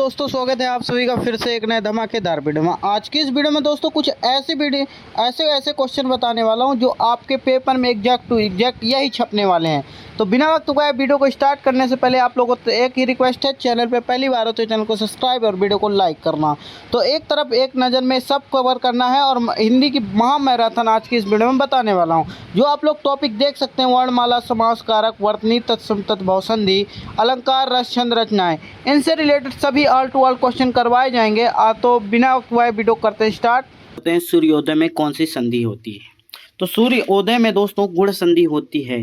दोस्तों स्वागत है आप सभी का फिर से एक नए धमाकेदार वीडियो में। आज की इस वीडियो में दोस्तों कुछ ऐसे क्वेश्चन बताने वाला हूं जो आपके पेपर में एग्जैक्ट टू एग्जैक्ट यही छपने वाले हैं। तो बिना वक्त गए वीडियो को स्टार्ट करने से पहले आप लोगों को एक ही रिक्वेस्ट है, चैनल पे पहली बार हो तो चैनल को सब्सक्राइब और वीडियो को लाइक करना। तो एक तरफ एक नज़र में सब कवर करना है और हिंदी की महामैराथन आज की इस वीडियो में बताने वाला हूँ। जो आप लोग टॉपिक देख सकते हैं, वर्णमाला, समास कारक, वर्तनी, तत्सम, तत्भव संधि, अलंकार, रस, छंद, रचनाएं, इनसे रिलेटेड सभी ऑल टू ऑल क्वेश्चन करवाए जाएंगे। तो बिना वक्त गए वीडियो करते हैं स्टार्ट। होते हैं सूर्योदय में कौन सी संधि होती है? तो सूर्योदय में दोस्तों गुण संधि होती है।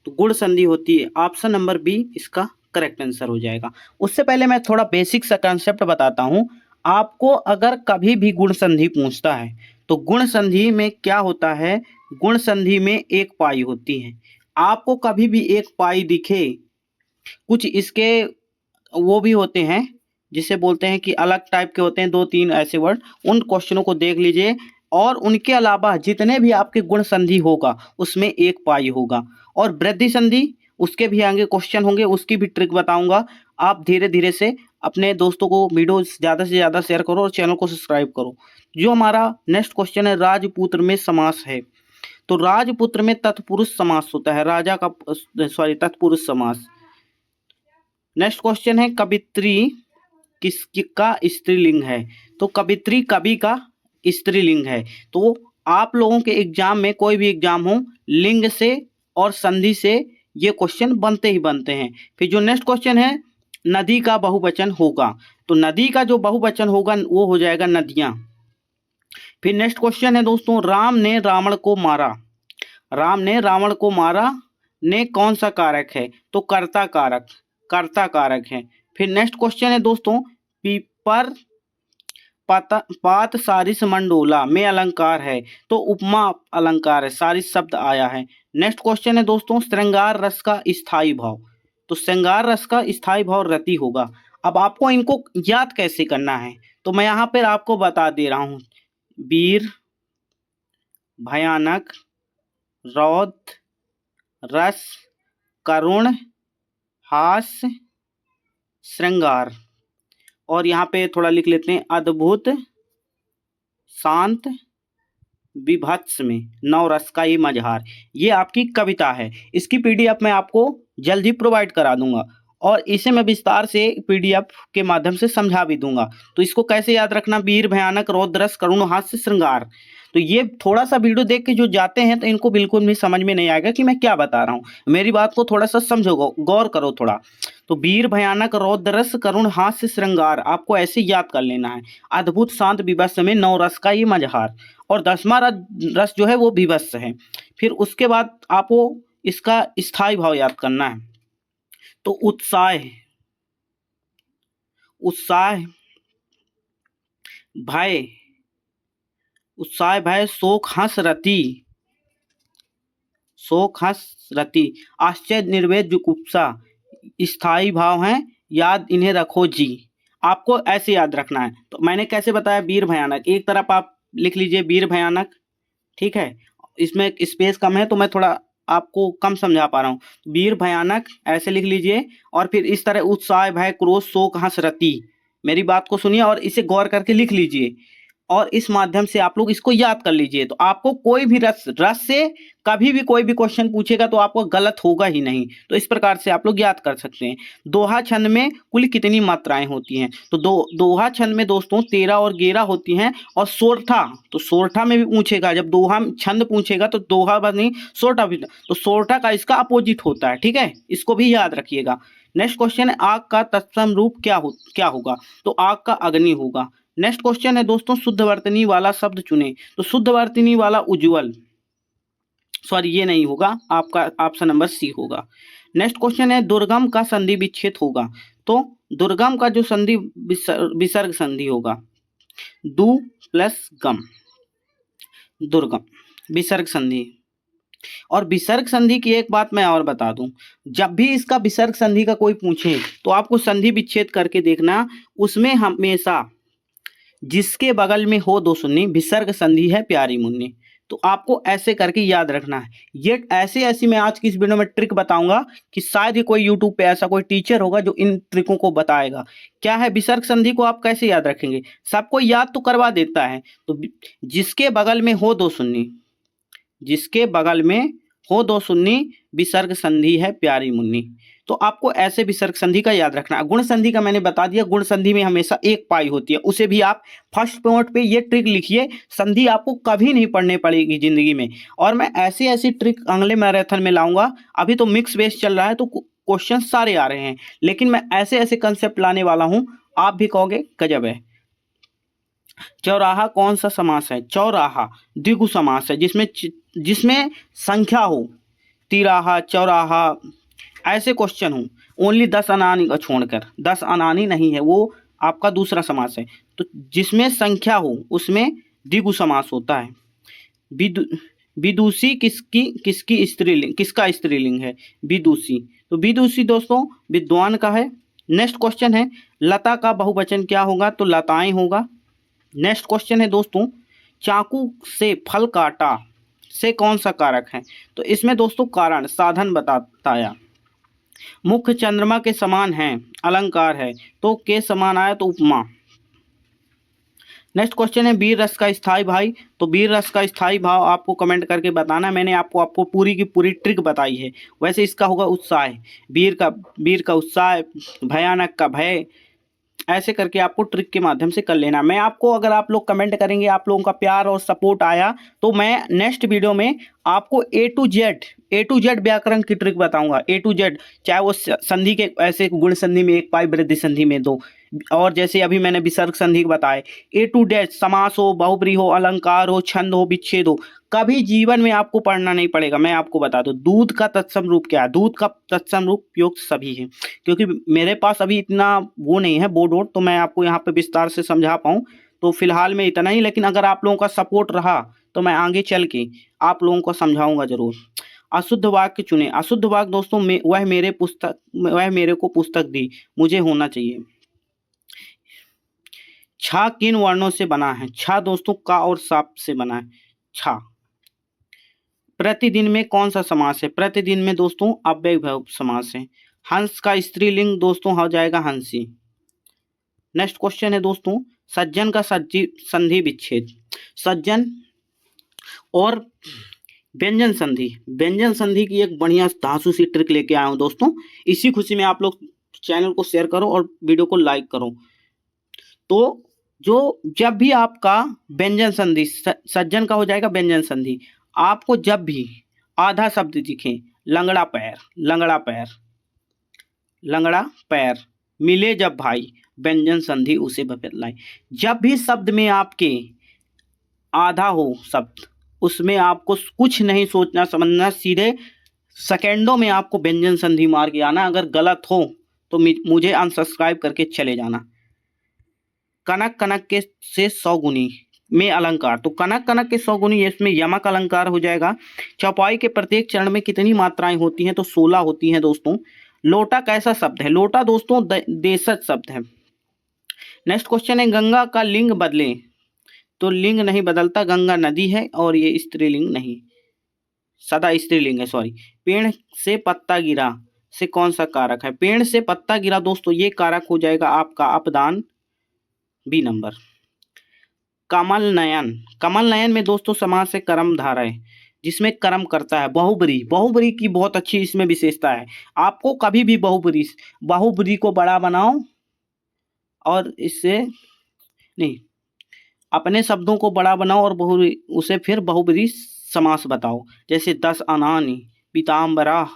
तो गुण संधि होती है, ऑप्शन नंबर बी इसका करेक्ट आंसर हो जाएगा। उससे पहले मैं थोड़ा बेसिक सा कंसेप्ट बताता हूं आपको। अगर कभी भी गुण संधि पूछता है तो गुण संधि में क्या होता है, गुण संधि में एक पाई होती है। आपको कभी भी एक पाई दिखे, कुछ इसके वो भी होते हैं जिसे बोलते हैं कि अलग टाइप के होते हैं, दो तीन ऐसे वर्ड, उन क्वेश्चनों को देख लीजिए। और उनके अलावा जितने भी आपके गुण संधि होगा उसमें एक पाई होगा। और वृद्धि संधि, उसके भी आगे क्वेश्चन होंगे, उसकी भी ट्रिक बताऊंगा। आप धीरे धीरे से अपने दोस्तों को वीडियो ज़्यादा से ज़्यादा शेयर करो और चैनल को सब्सक्राइब करो। जो हमारा नेक्स्ट क्वेश्चन है, राजपुत्र में समास है। तो राजपुत्र में तत्पुरुष समास होता है, राजा का तत्पुरुष समास। नेक्स्ट क्वेश्चन है, कवित्री किसका स्त्रीलिंग है? तो कवित्री कवि का स्त्रीलिंग है। तो आप लोगों के एग्जाम में, कोई भी एग्जाम हो, लिंग से और संधि से ये क्वेश्चन बनते ही बनते हैं। फिर जो नेक्स्ट क्वेश्चन है, नदी का बहुवचन होगा। तो नदी का जो बहुवचन होगा वो हो जाएगा नदियां। फिर नेक्स्ट क्वेश्चन है दोस्तों, राम ने रावण को मारा। राम ने रावण को मारा ने कौन सा कारक है? तो कर्ता कारक, कर्ता कारक है। फिर नेक्स्ट क्वेश्चन है दोस्तों, पीपर पात सारिस मंडोला में अलंकार है। तो उपमा अलंकार है, सारिस शब्द आया है। नेक्स्ट क्वेश्चन है दोस्तों, श्रृंगार रस का स्थायी भाव। तो श्रृंगार रस का स्थायी भाव रति होगा। अब आपको इनको याद कैसे करना है तो मैं यहाँ पर आपको बता दे रहा हूँ। वीर, भयानक, रौद्र, रस, करुण, हास्य, श्रृंगार। और यहाँ पे थोड़ा लिख लेते हैं, अद्भुत, शांत, विभत्स में नौ रस का ये मजहार। ये आपकी कविता है। इसकी पीडीएफ मैं आपको जल्दी प्रोवाइड करा दूंगा और इसे मैं विस्तार से पीडीएफ के माध्यम से समझा भी दूंगा। तो इसको कैसे याद रखना, वीर, भयानक, रौद्र, रस, करुण, हास्य, श्रृंगार। तो ये थोड़ा सा वीडियो देख के जो जाते हैं तो इनको बिल्कुल भी समझ में नहीं आएगा कि मैं क्या बता रहा हूँ। मेरी बात को थोड़ा सा समझो, गौर करो थोड़ा। तो वीर, भयानक, रौद्र, रस, करुण, हास्य, श्रृंगार आपको ऐसे याद कर लेना है। अद्भुत, शांत, विभत्स में नौ रस का ये मजहार। और 10वां रस जो है वो विभत्स है। फिर उसके बाद आपको इसका स्थायी भाव याद करना है। तो उत्साह, उत्साह, भय, उत्साह, भय, शोक, हंस, रति, शोक, हंस, रति, आश्चर्य, निर्वेद, जुगुप्सा स्थायी भाव हैं, याद इन्हें रखो जी। आपको ऐसे याद रखना है। तो मैंने कैसे बताया, वीर, भयानक, एक तरफ आप लिख लीजिए वीर, भयानक, ठीक है। इसमें स्पेस कम है तो मैं थोड़ा आपको कम समझा पा रहा हूँ। वीर, भयानक ऐसे लिख लीजिए और फिर इस तरह उत्साह, भय, क्रोध, शोक, हंस, रति। मेरी बात को सुनिए और इसे गौर करके लिख लीजिए और इस माध्यम से आप लोग इसको याद कर लीजिए। तो आपको कोई भी रस से कभी भी कोई भी क्वेश्चन पूछेगा तो आपको गलत होगा ही नहीं। तो इस प्रकार से आप लोग याद कर सकते हैं। दोहा छंद में कुल कितनी मात्राएं होती हैं? तो दोहा छंद में दोस्तों 13 और 11 होती हैं। और सोरठा, तो सोरठा में भी पूछेगा, जब दोहा छंद पूछेगा तो दोहा बस नहीं, सोरठा भी। तो सोरठा का इसका अपोजिट होता है, ठीक है, इसको भी याद रखिएगा। नेक्स्ट क्वेश्चन है, आग का तत्सम रूप क्या होगा? तो आग का अग्नि होगा। नेक्स्ट क्वेश्चन है दोस्तों, शुद्ध वर्तनी वाला शब्द चुने। तो शुद्ध वर्तनी वाला उज्ज्वल, सॉरी ये नहीं होगा, आपका ऑप्शन नंबर सी होगा। नेक्स्ट क्वेश्चन है, दुर्गम का संधि विच्छेद होगा। तो दुर्गम का जो संधि विसर्ग संधि होगा, दु प्लस गम, दुर्गम विसर्ग संधि। और विसर्ग संधि की एक बात मैं और बता दूं, जब भी इसका विसर्ग संधि का कोई पूछे तो आपको संधि विच्छेद करके देखना, उसमें हमेशा जिसके बगल में हो दो सुन्नी विसर्ग संधि है प्यारी मुन्नी। तो आपको ऐसे करके याद रखना है। ये ऐसी ऐसी मैं आज की इस वीडियो में ट्रिक बताऊंगा कि शायद ही कोई यूट्यूब पे ऐसा कोई टीचर होगा जो इन ट्रिकों को बताएगा। क्या है, विसर्ग संधि को आप कैसे याद रखेंगे, सबको याद तो करवा देता है। तो जिसके बगल में हो दो सुन्नी, जिसके बगल में हो दो सुन्नी, विसर्ग संधि है प्यारी मुन्नी। तो आपको ऐसे विसर्ग संधि का याद रखना है। गुण संधि का मैंने बता दिया, गुण संधि में हमेशा एक पाई होती है, उसे भी आप फर्स्ट नोट पे ये ट्रिक लिखिए, संधि आपको कभी नहीं पढ़ने पड़ेगी जिंदगी में। और मैं ऐसी ऐसी ट्रिक अगले मैराथन में लाऊंगा। अभी तो मिक्स बेस चल रहा है तो क्वेश्चन सारे आ रहे हैं, लेकिन मैं ऐसे ऐसे कंसेप्ट लाने वाला हूं, आप भी कहोगे गजब है। चौराहा कौन सा समास है? चौराहा द्विगु समास है, जिसमें संख्या हो, तिराहा, चौराहा, ऐसे क्वेश्चन हो। ओनली 10 अनानी का छोड़कर, 10 अनानी नहीं है, वो आपका दूसरा समास है। तो जिसमें संख्या हो उसमें द्विगु समास होता है। विदुषी किसकी स्त्रीलिंग, किसका स्त्रीलिंग है? विदुषी। तो विदुषी दोस्तों विद्वान का है। नेक्स्ट क्वेश्चन है, लता का बहुवचन क्या होगा? तो लताएं होगा। नेक्स्ट क्वेश्चन है दोस्तों, चाकू से फल काटा से कौन सा कारक है? तो इसमें दोस्तों कारण साधन बताया। मुख्य चंद्रमा के समान है, अलंकार है, तो के समान आया तो उपमा। नेक्स्ट क्वेश्चन है, वीर रस का स्थायी भाई। तो वीर रस का स्थायी भाव आपको कमेंट करके बताना। मैंने आपको पूरी की पूरी ट्रिक बताई है। वैसे इसका होगा उत्साह, वीर का उत्साह, भयानक का भय, ऐसे करके आपको ट्रिक के माध्यम से कर लेना। मैं आपको, अगर आप लोग कमेंट करेंगे, आप लोगों का प्यार और सपोर्ट आया, तो मैं नेक्स्ट वीडियो में आपको ए टू जेड व्याकरण की ट्रिक बताऊंगा। ए टू जेड, चाहे वो संधि के ऐसे गुण संधि में एक पाई, वृद्धि संधि में दो, और जैसे अभी मैंने विसर्ग संधि बताए, ए टू जेड, समास हो, बहुब्रीहि हो, अलंकार हो, छंद हो, विच्छेद हो, कभी जीवन में आपको पढ़ना नहीं पड़ेगा। मैं आपको बता दूं, दूध का तत्सम रूप क्या है? दूध का तत्सम रूप युक्त सभी है। क्योंकि मेरे पास अभी इतना वो नहीं है बोर्ड वोर्ड, तो मैं आपको यहाँ पे विस्तार से समझा पाऊँ, तो फिलहाल में इतना ही। लेकिन अगर आप लोगों का सपोर्ट रहा तो मैं आगे चल के आप लोगों को समझाऊंगा जरूर। अशुद्ध वाक्य चुने। अशुद्ध वाक्य दोस्तों वह मेरे को पुस्तक दी, मुझे होना चाहिए। छा किन वर्णों से बना है? छा दोस्तों का और साप से बना है, छा। प्रतिदिन में कौन सा समास है? प्रतिदिन में दोस्तों अव्ययभाव समास है। हंस का स्त्रीलिंग दोस्तों हो जाएगा हंसी। नेक्स्ट क्वेश्चन है दोस्तों, सज्जन का संधि विच्छेद। सज्जन और व्यंजन संधि, व्यंजन संधि की एक बढ़िया धांसू सी ट्रिक लेके आया हूं दोस्तों। इसी खुशी में आप लोग चैनल को शेयर करो और वीडियो को लाइक करो। तो जब भी आपका व्यंजन संधि, सज्जन का हो जाएगा व्यंजन संधि, आपको जब भी आधा शब्द दिखे, लंगड़ा पैर, लंगड़ा पैर, लंगड़ा पैर, मिले जब भाई, व्यंजन संधि उसे बदलाई। जब भी शब्द में आपके आधा हो शब्द, उसमें आपको कुछ नहीं सोचना समझना, सीधे सेकेंडों में आपको व्यंजन संधि मार के आना। अगर गलत हो तो मुझे अनसब्सक्राइब करके चले जाना। कनक कनक के से 100 गुनी में अलंकार। तो कनक कनक के 100 गुनी, इसमें यमक अलंकार हो जाएगा। चौपाई के प्रत्येक चरण में कितनी मात्राएं होती हैं? तो 16 होती हैं दोस्तों। लोटा कैसा शब्द है? लोटा दोस्तों देशज शब्द है। नेक्स्ट क्वेश्चन है, गंगा का लिंग बदले। तो लिंग नहीं बदलता, गंगा नदी है और ये स्त्रीलिंग नहीं, सदा स्त्रीलिंग है, सॉरी। पेड़ से पत्ता गिरा से कौन सा कारक है? पेड़ से पत्ता गिरा दोस्तों, ये कारक हो जाएगा आपका अपदान, बी नंबर। कमल नयन, कमल नयन में दोस्तों समास है कर्म धारा है, जिसमें कर्म करता है। बहुब्री, बहुब्री की बहुत अच्छी इसमें विशेषता है। आपको कभी भी बहुब्री को बड़ा बनाओ और इससे नहीं, अपने शब्दों को बड़ा बनाओ और उसे फिर बहुब्री समास बताओ। जैसे 10 अनानी, पीताम्बरा,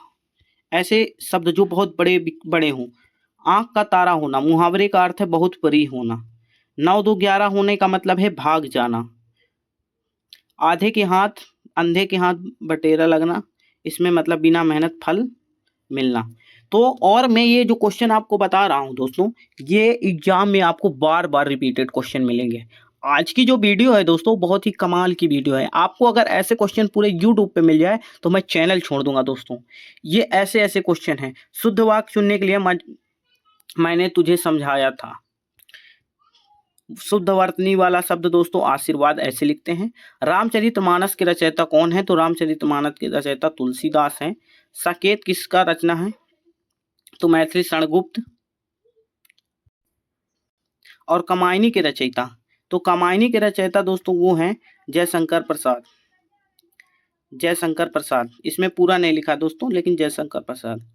ऐसे शब्द जो बहुत बड़े बड़े हों। आंख का तारा होना, मुहावरे का अर्थ है बहुत परी होना। 9 2 11 होने का मतलब है भाग जाना। आधे के हाथ अंधे के हाथ बटेरा लगना, इसमें मतलब बिना मेहनत फल मिलना। तो और मैं ये जो क्वेश्चन आपको बता रहा हूँ दोस्तों, ये एग्जाम में आपको बार बार रिपीटेड क्वेश्चन मिलेंगे। आज की जो वीडियो है दोस्तों, बहुत ही कमाल की वीडियो है। आपको अगर ऐसे क्वेश्चन पूरे यूट्यूब पे मिल जाए तो मैं चैनल छोड़ दूंगा दोस्तों। ये ऐसे ऐसे क्वेश्चन हैं। शुद्ध वाक्य चुनने के लिए मैंने तुझे समझाया था। शुद्ध वर्तनी वाला शब्द दोस्तों आशीर्वाद ऐसे लिखते हैं। रामचरितमानस के रचयिता कौन है? तो रामचरितमानस के रचयिता तुलसीदास हैं। साकेत किसका रचना है? तो मैथिली शरणगुप्त। और कामायनी के रचयिता, तो कामायनी के रचयिता दोस्तों वो हैं जयशंकर प्रसाद। जयशंकर प्रसाद, इसमें पूरा नहीं लिखा दोस्तों, लेकिन जयशंकर प्रसाद।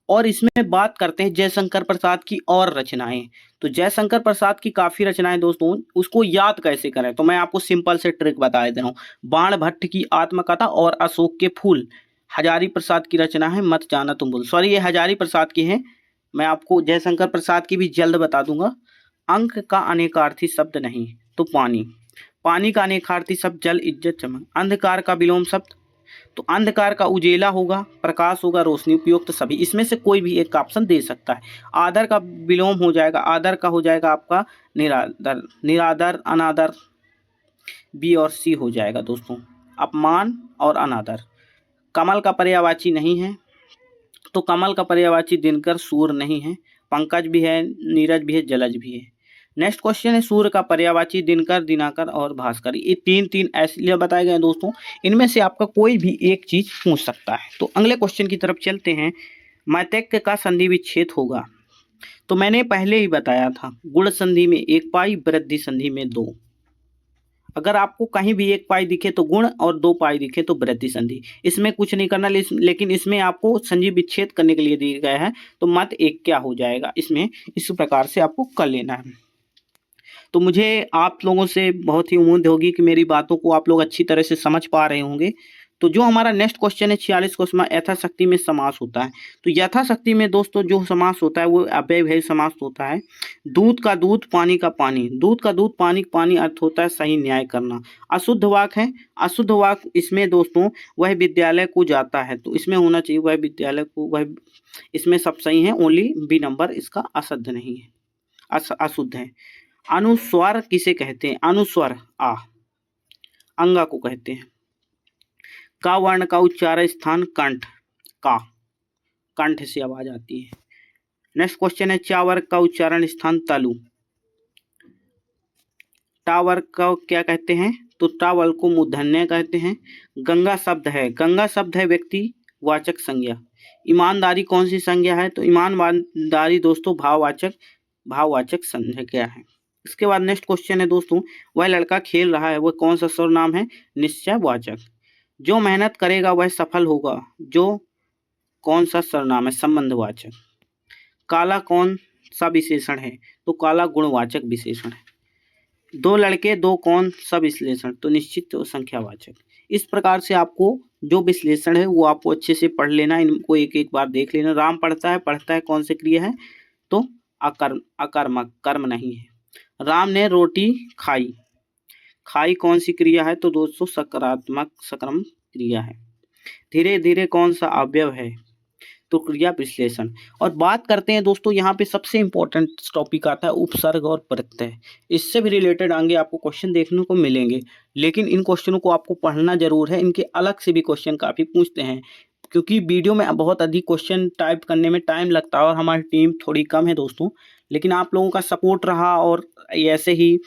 और इसमें बात करते हैं जयशंकर प्रसाद की और रचनाएं। तो जयशंकर प्रसाद की काफ़ी रचनाएं दोस्तों, उसको याद कैसे करें? तो मैं आपको सिंपल से ट्रिक बता दे रहा हूँ। बाण भट्ट की आत्मकथा और अशोक के फूल हजारी प्रसाद की रचना है। मत जाना तुम भूल, सॉरी ये हजारी प्रसाद की है। मैं आपको जयशंकर प्रसाद की भी जल्द बता दूंगा। अंक का अनेकार्थी शब्द नहीं तो पानी। पानी का अनेकार्थी शब्द जल, इज्जत, चमक। अंधकार का विलोम शब्द, तो अंधकार का उजेला होगा, प्रकाश होगा, रोशनी। उपयुक्त तो सभी, इसमें से कोई भी एक ऑप्शन दे सकता है। आदर का विलोम हो जाएगा, आदर का हो जाएगा आपका निरादर। निरादर, अनादर, बी और सी हो जाएगा दोस्तों, अपमान और अनादर। कमल का पर्यायवाची नहीं है, तो कमल का पर्यायवाची दिनकर, सूर्य नहीं है। पंकज भी है, नीरज भी है, जलज भी है। नेक्स्ट क्वेश्चन है सूर्य का पर्यायवाची दिनकर, दिनाकर और भास्कर। ये तीन ऐसे बताए गए हैं दोस्तों, इनमें से आपका कोई भी एक चीज पूछ सकता है। तो अगले क्वेश्चन की तरफ चलते हैं। मैत्रेय का संधि विच्छेद होगा, तो मैंने पहले ही बताया था, गुण संधि में 1 पाई, वृद्धि संधि में 2। अगर आपको कहीं भी 1 पाई दिखे तो गुण और 2 पाई दिखे तो वृद्धि संधि। इसमें कुछ नहीं करना, लेकिन इसमें आपको संधि विच्छेद करने के लिए दिया गया है। तो मत 1 क्या हो जाएगा इसमें, इस प्रकार से आपको कर लेना है। तो मुझे आप लोगों से बहुत ही उम्मीद होगी कि मेरी बातों को आप लोग अच्छी तरह से समझ पा रहे होंगे। तो जो हमारा नेक्स्ट क्वेश्चन है 46 क्वेश्चन में यथाशक्ति में समास होता है। तो यथाशक्ति में दोस्तों जो समास होता है वो अव्ययभावी समास होता है। दूध का दूध, पानी का पानी। दूध का दूध, पानी का पानी अर्थ होता है सही न्याय करना। अशुद्ध वाक है, अशुद्ध वाक इसमें दोस्तों वह विद्यालय को जाता है, तो इसमें होना चाहिए वह विद्यालय को, वह इसमें सब सही है, ओनली बी नंबर इसका अशुद्ध नहीं है, अशुद्ध है। अनुस्वार किसे कहते हैं? अनुस्वार आ, अंगा को कहते हैं। का वर्ण का उच्चारण स्थान कंठ, का, कंठ से आवाज आती है। नेक्स्ट क्वेश्चन है चा वर्ग का उच्चारण स्थान तालु। टा वर्ग का क्या कहते हैं? तो टा वर्ग को मूर्धन्य कहते हैं। गंगा शब्द है, गंगा शब्द है व्यक्ति वाचक संज्ञा। ईमानदारी कौन सी संज्ञा है? तो ईमानदारी दोस्तों भाववाचक संज्ञा है। इसके बाद नेक्स्ट क्वेश्चन है दोस्तों, वह लड़का खेल रहा है, वह कौन सा सर्वनाम है? निश्चयवाचक। जो मेहनत करेगा वह सफल होगा, जो कौन सा सर्वनाम है? संबंधवाचक। काला कौन सा विशेषण है? तो काला गुणवाचक विशेषण है। दो लड़के, दो कौन सा विश्लेषण? तो निश्चित संख्यावाचक। इस प्रकार से आपको जो विश्लेषण है वो आपको अच्छे से पढ़ लेना, इनको एक एक बार देख लेना। राम पढ़ता है कौन सी क्रिया है? तो अकर्मक, कर्म नहीं है। राम ने रोटी खाई, खाई कौन सी क्रिया है? तो दोस्तों सकारात्मक सकर्म क्रिया है। धीरे धीरे कौन सा अवयव है? तो क्रिया विश्लेषण। और बात करते हैं दोस्तों, यहाँ पे सबसे इंपॉर्टेंट टॉपिक आता है उपसर्ग और प्रत्यय। इससे भी रिलेटेड आगे आपको क्वेश्चन देखने को मिलेंगे, लेकिन इन क्वेश्चनों को आपको पढ़ना जरूर है। इनके अलग से भी क्वेश्चन काफ़ी पूछते हैं, क्योंकि वीडियो में बहुत अधिक क्वेश्चन टाइप करने में टाइम लगता है और हमारी टीम थोड़ी कम है दोस्तों। लेकिन आप लोगों का सपोर्ट रहा और ऐसे ही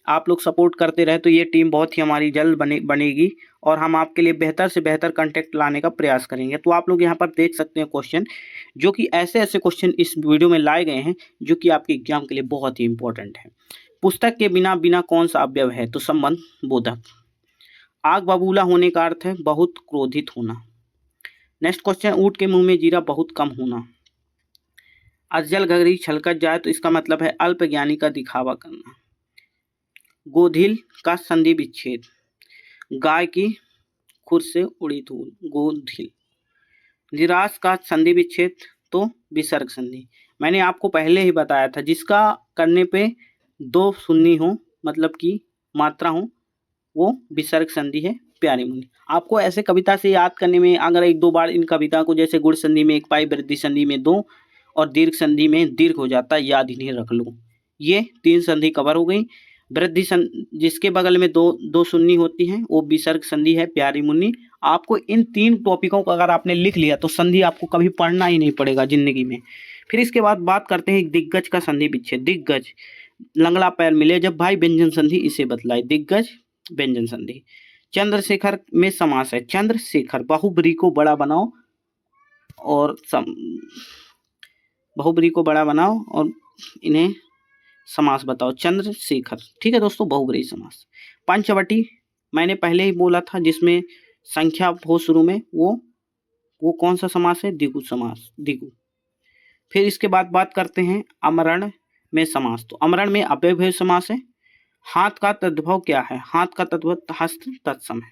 आप लोग सपोर्ट करते रहे तो ये टीम बहुत ही हमारी जल्द बनेगी और हम आपके लिए बेहतर से बेहतर कंटेंट लाने का प्रयास करेंगे। तो आप लोग यहाँ पर देख सकते हैं क्वेश्चन, जो कि ऐसे क्वेश्चन इस वीडियो में लाए गए हैं जो कि आपके एग्जाम के लिए बहुत ही इंपॉर्टेंट है। पुस्तक के बिना बिना कौन सा अवयव है? तो संबंध बोधक। आग बबूला होने का अर्थ है बहुत क्रोधित होना। नेक्स्ट क्वेश्चन, ऊँट के मुंह में जीरा बहुत कम होना। अजल घड़ी छलकत जाए तो इसका मतलब है अल्पज्ञानी का दिखावा करना। गोधिल का संधि विच्छेद, गाय की खुर से उड़ी धूल, गोधिल। निराश का संधि विच्छेद तो विसर्ग संधि। मैंने आपको पहले ही बताया था, जिसका करने पे 2 सुन्नी हो, मतलब कि मात्रा हो, वो विसर्ग संधि है प्यारी मुनि। आपको ऐसे कविता से याद करने में अगर 1-2 बार इन कविता को, जैसे गुण संधि में 1 पाई, वृद्धि संधि में 2 और दीर्घ संधि में दीर्घ हो जाता है, याद इन्हें रख लो। ये 3 संधि कवर हो गई। वृद्धि संधि जिसके बगल में 2 सुन्नी होती हैं वो विसर्ग संधि है प्यारी मुन्नी। आपको इन 3 टॉपिकों को अगर आपने लिख लिया तो संधि आपको कभी पढ़ना ही नहीं पड़ेगा जिंदगी में। फिर इसके बाद बात करते हैं दिग्गज का संधि विच्छेद। दिग्गज लंगड़ा पैर मिले जब भाई, व्यंजन संधि इसे बतलाए। दिग्गज व्यंजन संधि। चंद्रशेखर में समास है। चंद्रशेखर बहुब्री को बड़ा बनाओ और बहुब्री को बड़ा बनाओ और इन्हें समास बताओ। चंद्रशेखर, ठीक है दोस्तों, बहुब्री समास। पंचवटी मैंने पहले ही बोला था, जिसमें संख्या हो शुरू में, वो कौन सा समास है? द्विगु समास, द्विगु। फिर इसके बाद बात करते हैं अमरण में समास। तो अमरण में अव्ययभाव समास है। हाथ का तद्भव क्या है? हाथ का तद्भव हस्त तत्सम है।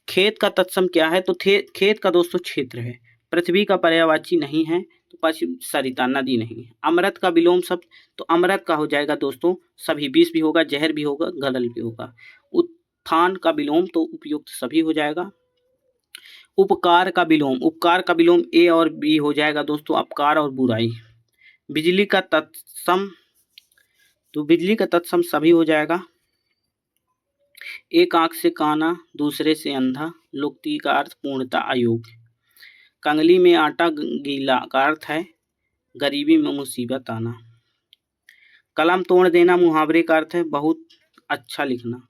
खेत का तत्सम क्या है? तो खेत का दोस्तों क्षेत्र है। पृथ्वी का पर्यायवाची नहीं है, तो पश्चिम सरिता, नदी नहीं है। अमृत का विलोम शब्द, तो अमृत का हो जाएगा दोस्तों सभी, विष भी होगा, जहर भी होगा, गदल भी होगा। उत्थान का विलोम तो उपयुक्त सभी हो जाएगा। उपकार का विलोम, उपकार का विलोम ए और बी हो जाएगा दोस्तों, अपकार और बुराई। बिजली का तत्सम, तो बिजली का तत्सम सभी हो जाएगा। एक आंख से काना, दूसरे से अंधा, लुक्ति का अर्थ पूर्णता, अयोग्य। कंगली में आटा गीला का अर्थ है गरीबी में मुसीबत आना। कलम तोड़ देना मुहावरे का अर्थ है बहुत अच्छा लिखना।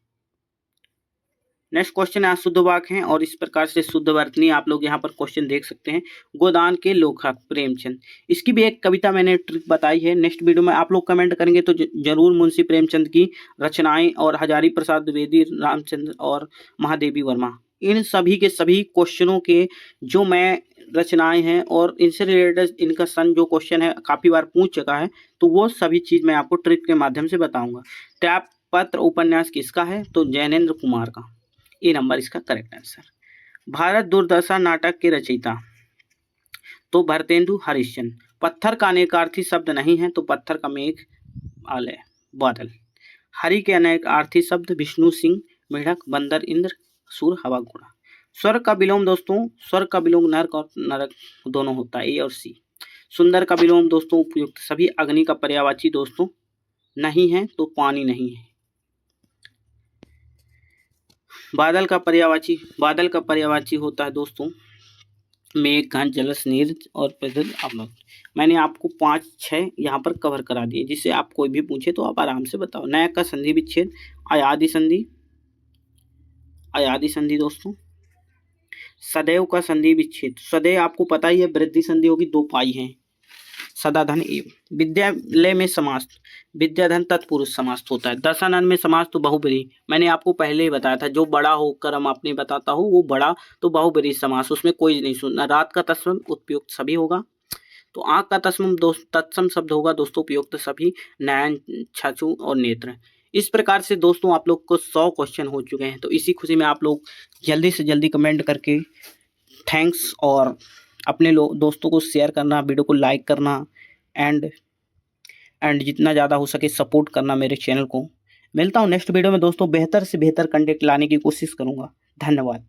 नेक्स्ट क्वेश्चन है शुद्ध वाक्य है और इस प्रकार से शुद्ध वर्तनी आप लोग यहाँ पर क्वेश्चन देख सकते हैं। गोदान के लेखक प्रेमचंद, इसकी भी एक कविता मैंने ट्रिक बताई है। नेक्स्ट वीडियो में आप लोग कमेंट करेंगे तो जरूर मुंशी प्रेमचंद की रचनाएं और हजारी प्रसाद द्विवेदी, रामचंद्र और महादेवी वर्मा, इन सभी के सभी क्वेश्चनों के जो मैं रचनाएं हैं और इनसे रिलेटेड इनका सन जो क्वेश्चन है काफ़ी बार पूछ चुका है, तो वो सभी चीज़ मैं आपको ट्रिक के माध्यम से बताऊँगा। टैप पत्र उपन्यास किसका है? तो जैनेन्द्र कुमार का, ए नंबर इसका करेक्ट आंसर। भारत दुर्दशा नाटक के रचयिता, तो भरतेंदु हरिश्चंद्र। पत्थर का अनेकार्थी शब्द नहीं है, तो पत्थर का मेघ आलय, बादल। हरि के अनेकार्थी शब्द विष्णु सिंह, मेढक, बंदर, इंद्र, सुर, हवा, घोड़ा। स्वर्ग का विलोम दोस्तों, स्वर्ग का विलोम नरक और नरक दोनों होता है, ए और सी। सुंदर का विलोम दोस्तों उपयुक्त सभी। अग्नि का पर्यायवाची दोस्तों नहीं है, तो पानी नहीं है। बादल का पर्यायवाची होता है दोस्तों मेघ, घन, जलस, नीरज और पैदल अवनत। मैंने आपको 5-6 यहाँ पर कवर करा दिए, जिससे आप कोई भी पूछे तो आप आराम से बताओ। नया का संधि विच्छेद, अयादि संधि दोस्तों। सदैव का संधि विच्छेद, सदैव आपको पता ही है वृद्धि संधि होगी, 2 पाई हैं, सदा धन एव। विद्यालय में समास, विद्याधन तत्पुरुष समास होता है। दशानन में समास तो बहुब्रीहि, मैंने आपको पहले ही बताया था, जो बड़ा होकर हम अपने बताता हूँ वो बड़ा, तो बहुब्रीहि समास, उसमें कोई नहीं सुनना। रात का तत्सम उपयुक्त सभी होगा। तो आँख का तत्सम शब्द होगा दोस्तों उपयुक्त सभी, नयन, चक्षु और नेत्र। इस प्रकार से दोस्तों आप लोग को 100 क्वेश्चन हो चुके हैं। तो इसी खुशी में आप लोग जल्दी से जल्दी कमेंट करके थैंक्स और अपने दोस्तों को शेयर करना, वीडियो को लाइक करना एंड जितना ज़्यादा हो सके सपोर्ट करना मेरे चैनल को। मिलता हूँ नेक्स्ट वीडियो में दोस्तों, बेहतर से बेहतर कंटेंट लाने की कोशिश करूँगा। धन्यवाद।